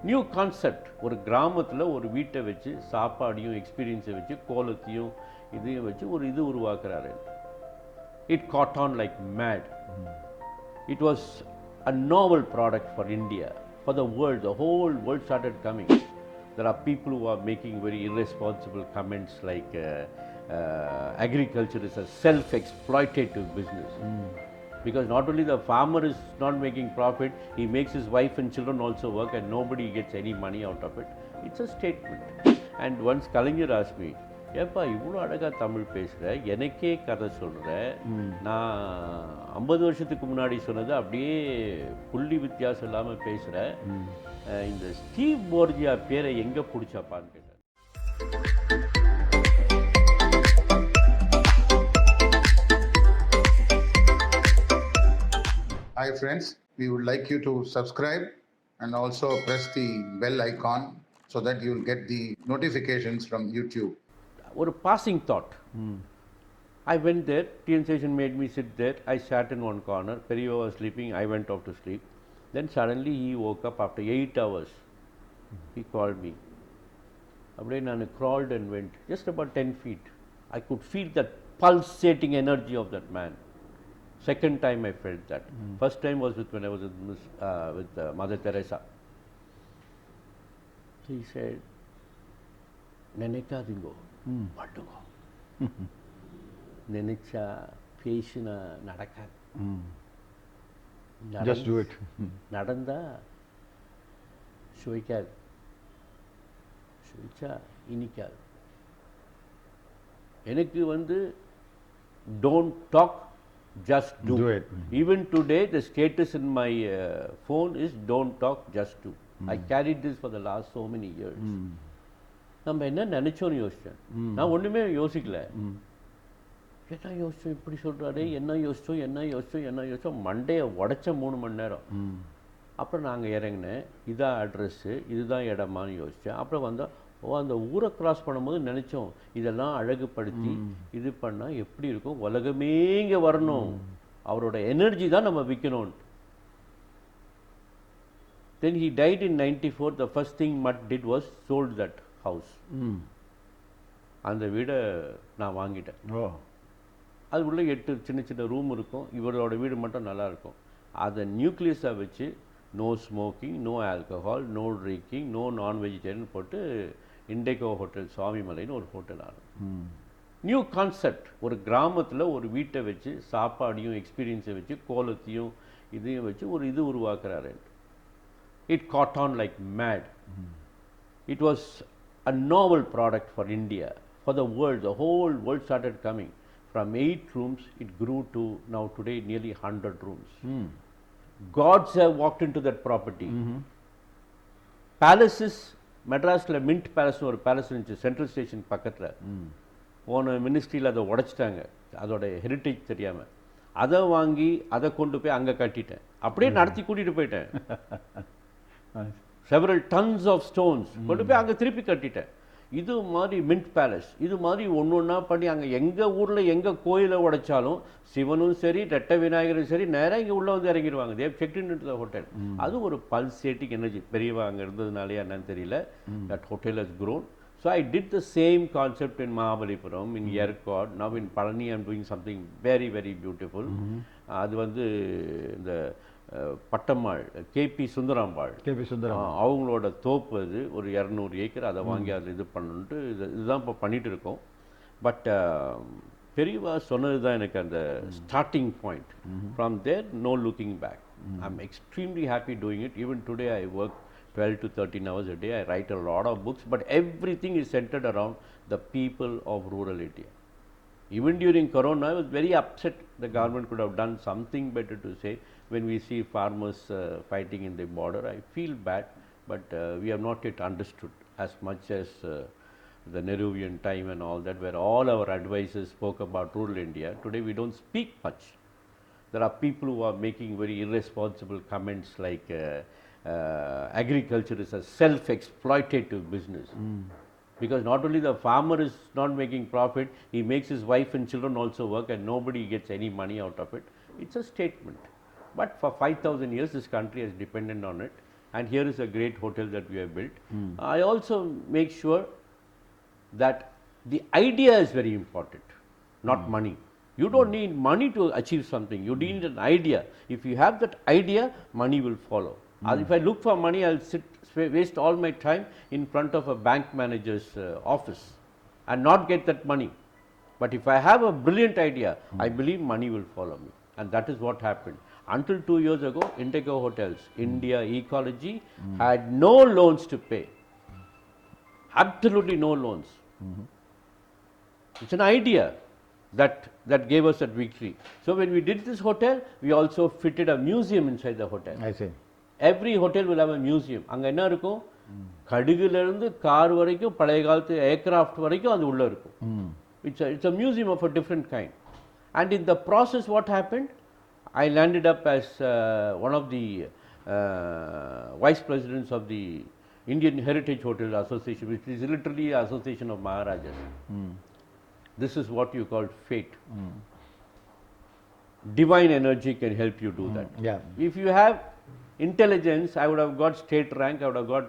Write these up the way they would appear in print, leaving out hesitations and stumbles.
New concept. ஒரு கிராமத்தில் ஒரு வீட்டை வச்சு சாப்பாடையும் எக்ஸ்பீரியன்ஸை வச்சு கோலத்தையும் இதையும் வச்சு ஒரு இது உருவாக்குறாரு. It got on like mad. It was a novel product for India, for the world. The whole world started coming. There are people who are making very irresponsible comments like agriculture is a self-exploitative business. Because not only the farmer is not making profit, he makes his wife and children also work and nobody gets any money out of it. It's a statement. And once Kalaignar asked me, ஏப்பா இவ்வளோ அழகாக தமிழ் பேசுகிற, எனக்கே கதை சொல்கிற, நான் 50 வருஷத்துக்கு முன்னாடி சொன்னது அப்படியே புள்ளி வித்தியாசம் இல்லாமல் பேசுகிற, இந்த ஸ்டீவ் போர்ஜியா பேரை எங்கே பிடிச்சப்பான்னு கேட்டார். Hi friends, we would like you to subscribe and also press the bell icon so that you will get the notifications from YouTube. ஒரு passing thought. I went there, TN station made me sit there, I sat in one corner, Periva was sleeping, I went off to sleep. Then suddenly he woke up after 8 hours. He called me. அப்படியே நான் crawled and went just about 10 feet. I could feel that pulsating energy of that man. Second time I felt that. First time was when I was with Mother Teresa. So he said, நினைக்காதீங்கோ, பண்ணுங்க. நினைச்சா பேசினா நடக்காது. Just do it. நடந்தா சுவைக்காது, சுவைச்சா இனிக்காது. எனக்கு don't talk, just do. Do it. Even today the status in my phone is don't talk, just do. I carried this for the last so many years. நம்ம என்ன நினைச்சோன்னு யோசித்தேன். நான் ஒன்றுமே யோசிக்கல. என்ன யோசிச்சோம் இப்படி சொல்கிறாரு, என்ன யோசித்தோம் மண்டையை உடச்ச 3 மணி நேரம். அப்புறம் நாங்கள் இறங்கினேன், இதான் அட்ரெஸ்ஸு, இதுதான் இடமான்னு யோசித்தேன். அப்புறம் வந்தால் அந்த ஊரை கிராஸ் பண்ணும்போது நினச்சோம், இதெல்லாம் அழகுபடுத்தி இது பண்ணால் எப்படி இருக்கும், உலகமே இங்கே வரணும், அவரோட எனர்ஜி தான் நம்ம விற்கணும். Then he died in 94. The first thing Mutt did was sold that house. அந்த வீடை நான் வாங்கிட்டேன். அது உள்ள 8 சின்ன சின்ன ரூம் இருக்கும். இவரோட வீடு மட்டும் நல்லா இருக்கும். அதை நியூக்ளியஸாக வச்சு no smoking, no alcohol, no drinking, no non vegetarian போட்டு இண்டேகோ ஹோட்டல் சுவாமிமலைன்னு ஒரு ஹோட்டல் ஆகும். New concept. ஒரு கிராமத்தில் ஒரு வீட்டை வச்சு சாப்பாடையும் எக்ஸ்பீரியன்ஸை வச்சு கோலத்தையும் இதையும் வச்சு ஒரு இது உருவாக்குறாரு. It caught on like mad. It was a novel product for India, for the world. The whole world started coming. From 8 rooms, it grew to now today nearly 100 rooms. Gods have walked into that property. Palaces, மெட்ராஸில் mint பேலஸ்னு ஒரு palace இருந்துச்சு central station பக்கத்தில். போன மினிஸ்ட்ரியில் அதை உடைச்சிட்டாங்க, அதோட heritage தெரியாமல். அதை வாங்கி அதை கொண்டு போய் அங்கே கட்டிட்டேன். அப்படியே நடத்தி கூட்டிகிட்டு போயிட்டேன். செவரல் டன்ஸ் ஆஃப் ஸ்டோன்ஸ் கொண்டு போய் அங்கே திருப்பி கட்டிட்டேன். இது மாதிரி மின்ட் பேலஸ், இது மாதிரி ஒன்று ஒன்றா பண்ணி அங்கே எங்கள் ஊரில் எங்கள் கோயிலை உடைச்சாலும் சிவனும் சரி ரெட்டை விநாயகரும் சரி நேராக இங்கே உள்ளே வந்து இறங்கிடுவாங்க. They check in to the hotel. அது ஒரு பல்சேட்டிங் எனர்ஜி. பெரியவா அங்கே இருந்ததுனாலே என்னன்னு தெரியல, that hotel has grown. So I did the same concept in Mahabalipuram, in Yerkod. Now in Palani I am doing something very very beautiful. அது இந்த Pattammal KP Sundarambal அவங்களோட தோப்பு, அது ஒரு 200 ஏக்கர். அதை வாங்கி அதில் இது பண்ணணுன்ட்டு இதுதான் இப்போ பண்ணிகிட்டு இருக்கோம். பட் பெரியவா சொன்னது தான் எனக்கு அந்த starting point. From there no looking back. I am extremely happy doing it. Even today I work 12 to 13 hours a day. I write a lot of books, but everything is centered around the people of rural India. Even during Corona, I was very upset. The government could have done something better to say. When we see farmers fighting in the border, I feel bad, but we have not yet understood as much as the Nehruvian time and all that, where all our advisors spoke about rural India. Today we don't speak much. There are people who are making very irresponsible comments like agriculture is a self-exploitative business. Because not only the farmer is not making profit, he makes his wife and children also work and nobody gets any money out of it. It's a statement. But for 5,000 years this country has depended on it. and here is a great hotel that we have built. I also make sure that the idea is very important, not money. You don't need money to achieve something. You need an idea. If you have that idea, money will follow. If I look for money, I'll waste all my time in front of a bank manager's office and not get that money. But if I have a brilliant idea, I believe money will follow me. And that is what happened. Until 2 years ago, Indigo Hotels, India Ecology, had no loans to pay. Absolutely no loans. It's an idea that gave us that victory. So when we did this hotel, we also fitted a museum inside the hotel. I see. Every hotel will have a museum. அங்க என்ன இருக்கும், கடுகுல இருந்து car வரைக்கும் பழைய காலத்து aircraft வரைக்கும் அது உள்ள இருக்கும். It's a museum of a different kind. And in the process, what happened? I landed up as one of the vice presidents of the Indian Heritage Hotel Association, which is literally an association of Maharajas. This is what you call fate. Divine energy can help you do that. Yeah. If you have intelligence, I would have got state rank, I would have got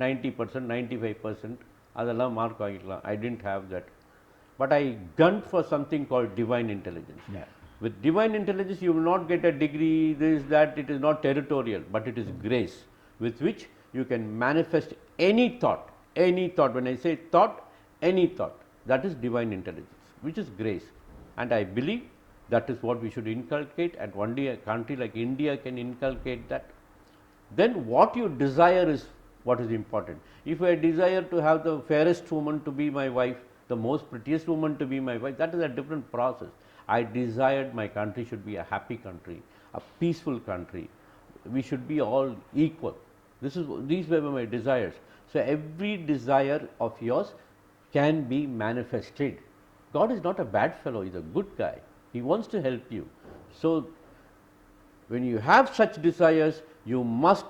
90%, 95%. அதெல்லாம் mark வாங்கிக்கலாம். I didn't have that. But I gunned for something called divine intelligence. Yeah. With divine intelligence, you will not get a degree, this, that, it is not territorial, but it is grace with which you can manifest any thought. Any thought. When I say thought, any thought. That is divine intelligence, which is grace. And I believe that is what we should inculcate, and one day a country like India can inculcate that. Then what you desire is what is important. If I desire to have the fairest woman to be my wife, the most prettiest woman to be my wife, that is a different process. I desired my country should be a happy country, a peaceful country. We should be all equal. These were my desires. So every desire of yours can be manifested. God is not a bad fellow, he is a good guy. He wants to help you. So when you have such desires, you must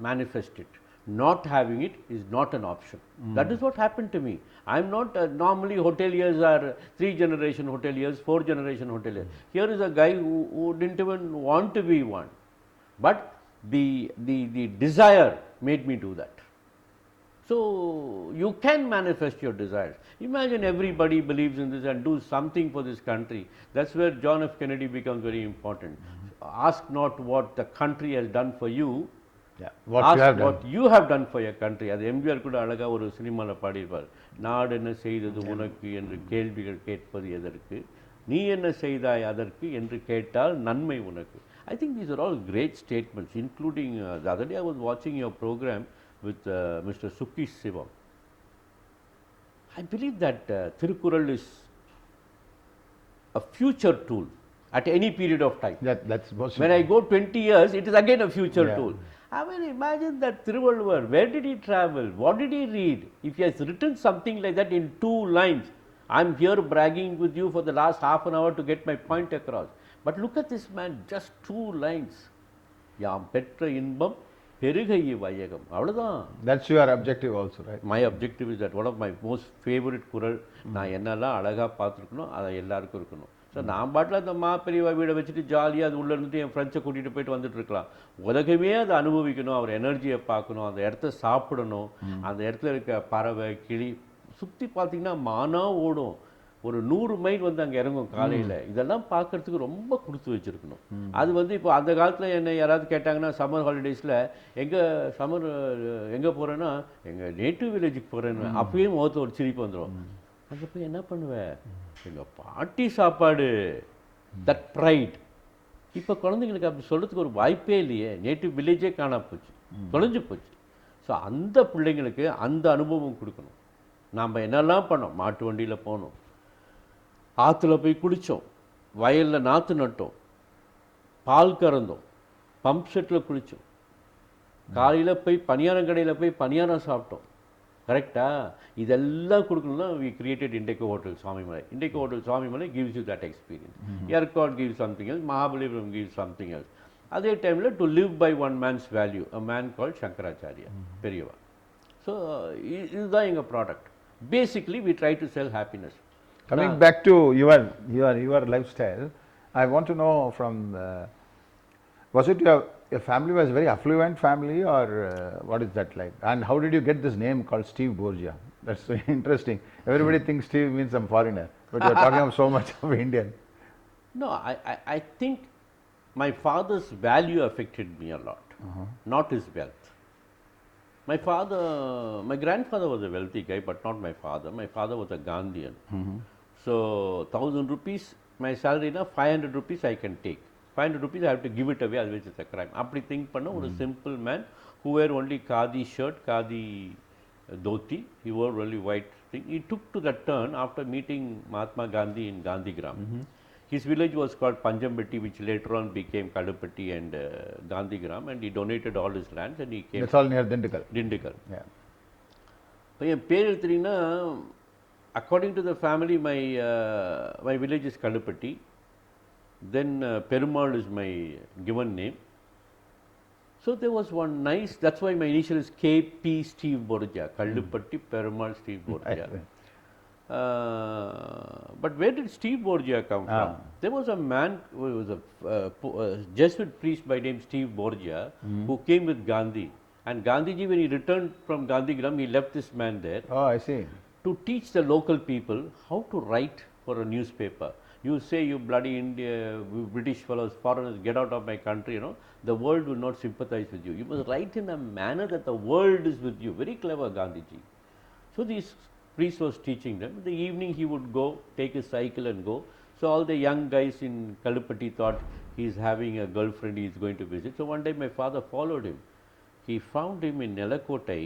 manifest it. Not having it is not an option. That is what happened to me. I am not normally hoteliers are 3 generation hoteliers, 4 generation hoteliers. Here is a guy who didn't even want to be one, but the desire made me do that. So you can manifest your desires. Imagine everybody believes in this and do something for this country. That's where John F. Kennedy becomes very important. Ask not what the country has done for you. Yeah. What Ask you have done. what you have done for your country. அது எம்ஜிஆர் கூட அழகா ஒரு சினிமாவில் பாடியிருப்பார். நாடு என்ன செய்தது உனக்கு என்று கேள்விகள் கேட்பது எதற்கு, நீ என்ன செய்தாய் அதற்கு என்று கேட்டால் நன்மை உனக்கு. I think these are all great statements, including the other day I was watching your program with Mr. Sukesh Sivam. I believe that Thirukkural is a future tool at any period of time. That's possible. When I go 20 years, it is again a future Yeah. tool. I mean, imagine that Thiruvalluvar, where did he travel? What did he read? If he has written something like that in 2 lines, I'm here bragging with you for the last half an hour to get my point across. But look at this man, just 2 lines. யாம் பெற்ற இன்பம் பெருகை வையகம். அவ்வளவுதான். That's your objective also, right? My objective is that one of my most favorite குறள், நான் என்னெல்லாம் அழகா பார்த்துருக்கணும் அதை எல்லாருக்கும் இருக்கணும். ஸோ நான் பாட்டில் அந்த பெரியவா வீடை வச்சுட்டு ஜாலியாக அது உள்ளே இருந்துட்டு என் ஃப்ரெண்ட்ஸை கூட்டிகிட்டு போயிட்டு வந்துட்டு இருக்கலாம். உலகமே அதை அனுபவிக்கணும், அவர் எனர்ஜியை பார்க்கணும், அந்த இடத்த சாப்பிடணும், அந்த இடத்துல இருக்க பறவை கிளி சுற்றி பார்த்தீங்கன்னா மானா ஓடும். ஒரு 100 மைல் வந்து அங்கே இறங்கும் காலையில். இதெல்லாம் பார்க்கறதுக்கு ரொம்ப கொடுத்து வச்சுருக்கணும். அது வந்து இப்போ அந்த காலத்தில் என்ன யாராவது கேட்டாங்கன்னா சம்மர் ஹாலிடேஸில் எங்கே போகிறேன்னா எங்கள் நேட்டிவ் வில்லேஜுக்கு போகிறேன்னு, அப்பயும் முகத்தில் ஒரு சிரிப்பு வந்துடும். அங்கே போய் என்ன பண்ணுவேன், எங்கள் பாட்டி சாப்பாடு, தட் ப்ரைட். இப்போ குழந்தைங்களுக்கு அப்படி சொல்கிறதுக்கு ஒரு வாய்ப்பே இல்லையே. நேட்டிவ் வில்லேஜே காணா போச்சு, தொலைஞ்சு போச்சு. ஸோ அந்த பிள்ளைங்களுக்கு அந்த அனுபவம் கொடுக்கணும். நாம் என்னெல்லாம் பண்ணோம், மாட்டு வண்டியில் போனோம், ஆற்றுல போய் குளித்தோம், வயலில் நாற்று நட்டோம், பால் கறந்தோம், பம்ப் செட்டில் குளித்தோம், காலையில் போய் பணியாரம் கடையில் போய் பணியாரம் சாப்பிட்டோம். கரெக்டா? இதெல்லாம் கொடுக்கணும்னா we created Indigo Hotel Swamimala. Indigo Hotel Swamimala gives you that experience. Yerkod gives something else, Mahabalipuram gives something else. அதே டைமில் to live by one man's value, a man called Shankaracharya, பெரியவா. ஸோ இதுதான் எங்கள் product. Basically we try to sell happiness. Coming back to your lifestyle, I want to know from was it your your family was very affluent family, or what is that like? And how did you get this name called Steve Borgia? That's so interesting. Everybody thinks Steve means some foreigner, but you're talking of so much of Indian. No, I think my father's value affected me a lot, not his wealth. My grandfather was a wealthy guy, but not my father. My father was a Gandhian. So 1,000 rupees, my salary na 500 rupees I can take. 500 rupees I have to give it away, otherwise it's a crime. அப்படி think பண்ண ஒரு simple man who wear only khadi shirt, khadi dhoti, he wore only white thing. He took to that turn after meeting Mahatma Gandhi in Gandhigram. His village was called Panjambetti, which later on became Kadupatti and Gandhigram, and he donated all his lands and he came. That's all near Dindigul. Dindigul. Yeah. இப்போ என் பேர் எடுத்தீங்கன்னா, according to the family, my village is Kadupatti. Then Perumal is my given name. So there was one nice, that's why my initial is KP Steve Borgia, Kadupatti Perumal Steve Borgia. But where did Steve Borgia come from? There was a man who was a Jesuit priest by name Steve Borgia who came with Gandhi. And Gandhiji, when he returned from Gandhigram, he left this man there Oh, I see. to teach the local people how to write for a newspaper. You say, you bloody India, British fellows, foreigners, get out of my country, you know, the world will not sympathize with you. You must write in a manner that the world is with you. Very clever, Gandhiji. So this priest was teaching them. In the evening he would go, take his cycle and go. So all the young guys in Kadupatti thought he's having a girlfriend, he's going to visit. So one day my father followed him. He found him in Nelakotai,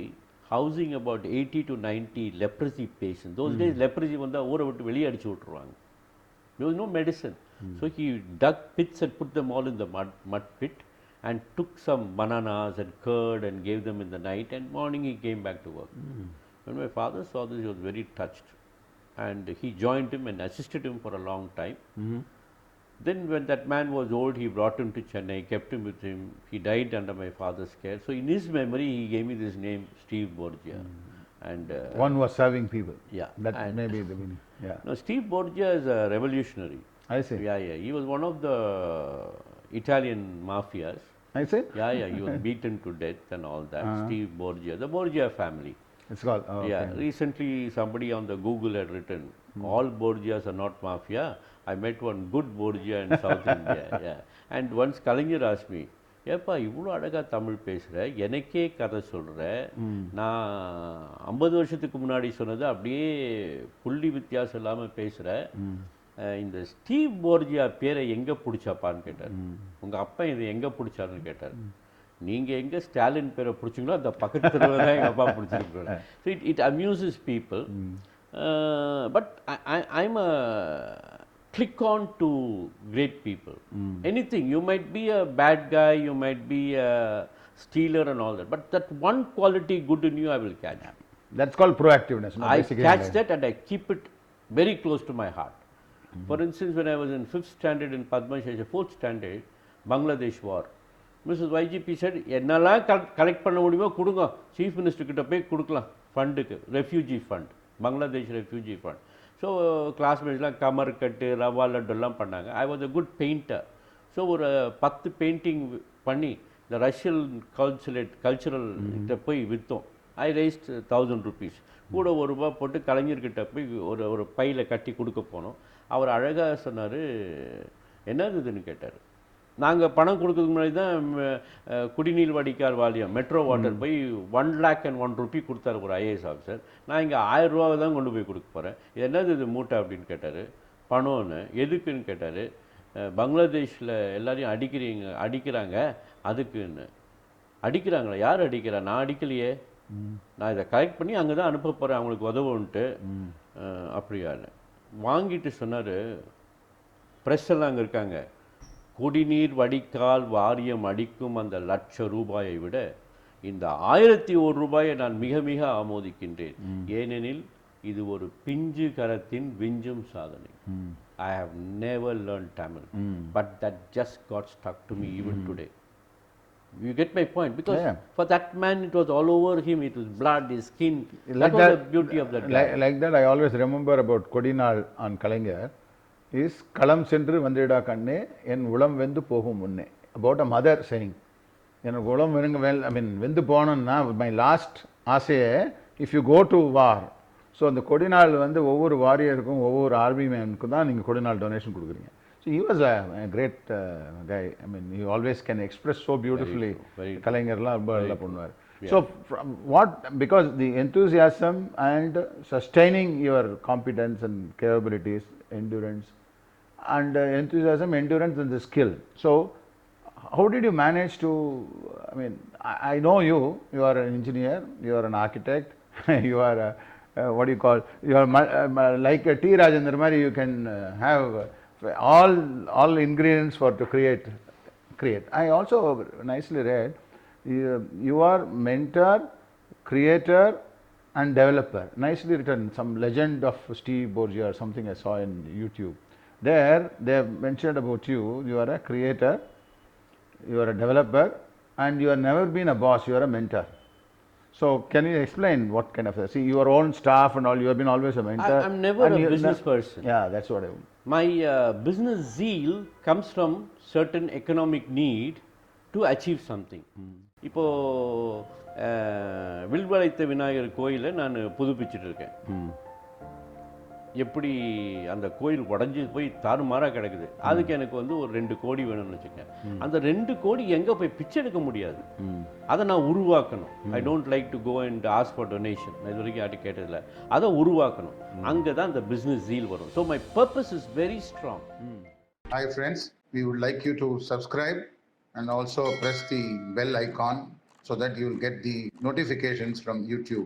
housing about 80 to 90 leprosy patients. Those days leprosy வந்தா ஊரை விட்டு வெளியே அடிச்சு விட்டுருவாங்க. There was no medicine. So he dug pits and put them all in the mud pit and took some bananas and curd and gave them in the night, and morning he came back to work. When my father saw this, he was very touched, and he joined him and assisted him for a long time. Then when that man was old, he brought him to Chennai, kept him with him. He died under my father's care. So in his memory, he gave me this name, Steve Borgia. And One was serving people. Yeah, That and- may be the meaning. Yeah. no, Steve Borgia is a revolutionary. I see. Yeah. He was one of the Italian mafias. I see. Yeah. He was beaten to death and all that. Steve Borgia, the Borgia family. It's called. Oh, Yeah. okay. Recently, somebody on the Google had written, all Borgias are not mafia. I met one good Borgia in South India. Yeah. And once Kalaignar asked me, ஏப்பா இவ்வளோ அழகாக தமிழ் பேசுகிற, எனக்கே கதை சொல்கிற, நான் 50 வருஷத்துக்கு முன்னாடி சொன்னது அப்படியே புள்ளி வித்தியாசம் இல்லாமல் பேசுகிற, இந்த ஸ்டீவ் போர்ஜியா பேரை எங்கே பிடிச்சாப்பான்னு கேட்டார். உங்கள் அப்பா இதை எங்கே பிடிச்சாருன்னு கேட்டார். நீங்கள் எங்கே ஸ்டாலின் பேரை பிடிச்சிங்களோ அந்த பக்கத்து தெருவில் தான் எங்கள் அப்பா பிடிச்சிருக்கோம். So it amuses people. But I'm a click on to great people. Anything, you might be a bad guy, you might be a stealer and all that, but that one quality good in you I will catch. That's called proactiveness. No, I basically, catch like- that and I keep it very close to my heart. For instance, when I was in 5th standard in Padma Shesha, 4th standard, Bangladesh war, Mrs. YGP said, என்னெல்லாம் collect பண்ண முடியுமோ கொடுங்க, chief minister கிட்ட போய் கொடுக்கலாம் ஃபண்டுக்கு, refugee fund, Bangladesh refugee fund. So கிளாஸ்மேட்ஸ்லாம் கமர் கட்டு, ரவா லட்டுலாம் பண்ணாங்க. I was a good painter. So ஒரு 10 பெயிண்டிங் பண்ணி இந்த ரஷ்யன் கல்ச்சுரல் கிட்ட போய் விற்றோம். ஐ ரைஸ்ட் 1000 rupees. கூட ₹1 போட்டு கலைஞர்கிட்ட போய் ஒரு பையில் கட்டி கொடுக்க போனோம். அவர் அழகாக சொன்னார், என்னது இதுன்னு கேட்டார். நாங்கள் பணம் கொடுக்கறதுக்கு முன்னாடி தான் குடிநீர் வடிகால் வாரியம் மெட்ரோ வாட்டர் போய் 1,01 ரூபி கொடுத்தாரு ஒரு ஐஏஎஸ் ஆஃபீஸர். நான் இங்கே 1000 ரூபாவை தான் கொண்டு போய் கொடுக்க போகிறேன். இது என்னது இது மூட்டை அப்படின்னு கேட்டார். பணம்னு. எதுக்குன்னு கேட்டார். பங்களாதேஷில் எல்லாரையும் அடிக்கிறாங்க அதுக்குன்னு. அடிக்கிறாங்களா? யார் அடிக்கிறா? நான் அடிக்கலையே, நான் இதை கலெக்ட் பண்ணி அங்கே தான் அனுப்ப போகிறேன் அவங்களுக்கு உதவுன்ட்டு. அப்படியான்னு வாங்கிட்டு சொன்னார். ப்ரெஸ் எல்லாம் அங்கே இருக்காங்க. குடிநீர் வடிகால் வாரியம் அடிக்கும் அந்த ₹1,00,000 விட இந்த ₹1,001 நான் மிக மிக ஆமோதிக்கின்றேன். ஏனெனில் இது ஒரு பிஞ்சு கரத்தின் விஞ்சும் சாதனை. I have never learned Tamil, but that just got stuck to me even today. You get my point? Because for that man it was all over him, it was blood, his skin. Like that was that, the beauty of that guy. like that, I always remember about Kodinal on Kalaignar is Kalam Sendru Vandrida Kanne en Ulam Vendu Pohum Munne. About a mother saying, எனக்கு உடம்பு ஐ mean வெந்து போகணுன்னா my last ஆசையே if you go to war, so அந்த கொடிநாள் வந்து ஒவ்வொரு வாரியருக்கும் ஒவ்வொரு ஆர்மி மேனுக்கும் தான் நீங்கள் கொடிநாள் டொனேஷன் கொடுக்குறீங்க. So he was a great guy. I mean, he always can express so beautifully. கலைஞர்லாம் ரொம்ப நல்லா பண்ணுவார். So what, because the enthusiasm and sustaining your competence and capabilities, endurance, and enthusiasm, endurance, and the skill. So how did you manage to, I mean, I know you are an engineer, you are an architect, you are a, what do you call, you are like a T. Rajendra Mari, you can have all ingredients for to create. I also nicely read, you are mentor, creator, and developer. Nicely written, some legend of Steve Borgia or something I saw in YouTube. There they have mentioned about you, you are a creator, you are a developer, and you have never been a boss, you are a mentor. So can you explain what kind of, see your own staff and all, you have been always a mentor. I'm never a business person. Yeah, that's what I. My business zeal comes from certain economic need to achieve something. இப்போ வில்வளைத்த விநாயகர் கோயிலை நான் புதுப்பிச்சுட்டு இருக்கேன். எப்படி அந்த கோயில் உடஞ்சி போய் தாறுமாறாக கிடக்குது, அதுக்கு எனக்கு வந்து ஒரு 2 கோடி வேணும்னு வச்சுக்கேன். அந்த 2 கோடி எங்கே போய் பிச்சை எடுக்க முடியாது, அதை நான் உருவாக்கணும். I don't like to go and ask for donation, இது வரைக்கும் யார்ட்டு கேட்டதில்லை. அதை உருவாக்கணும், அங்கே தான் அந்த பிஸ்னஸ் ஜீல் வரும். So my purpose is very strong. Hi friends, we would like you to subscribe and also press the bell icon so that you will get the notifications from YouTube.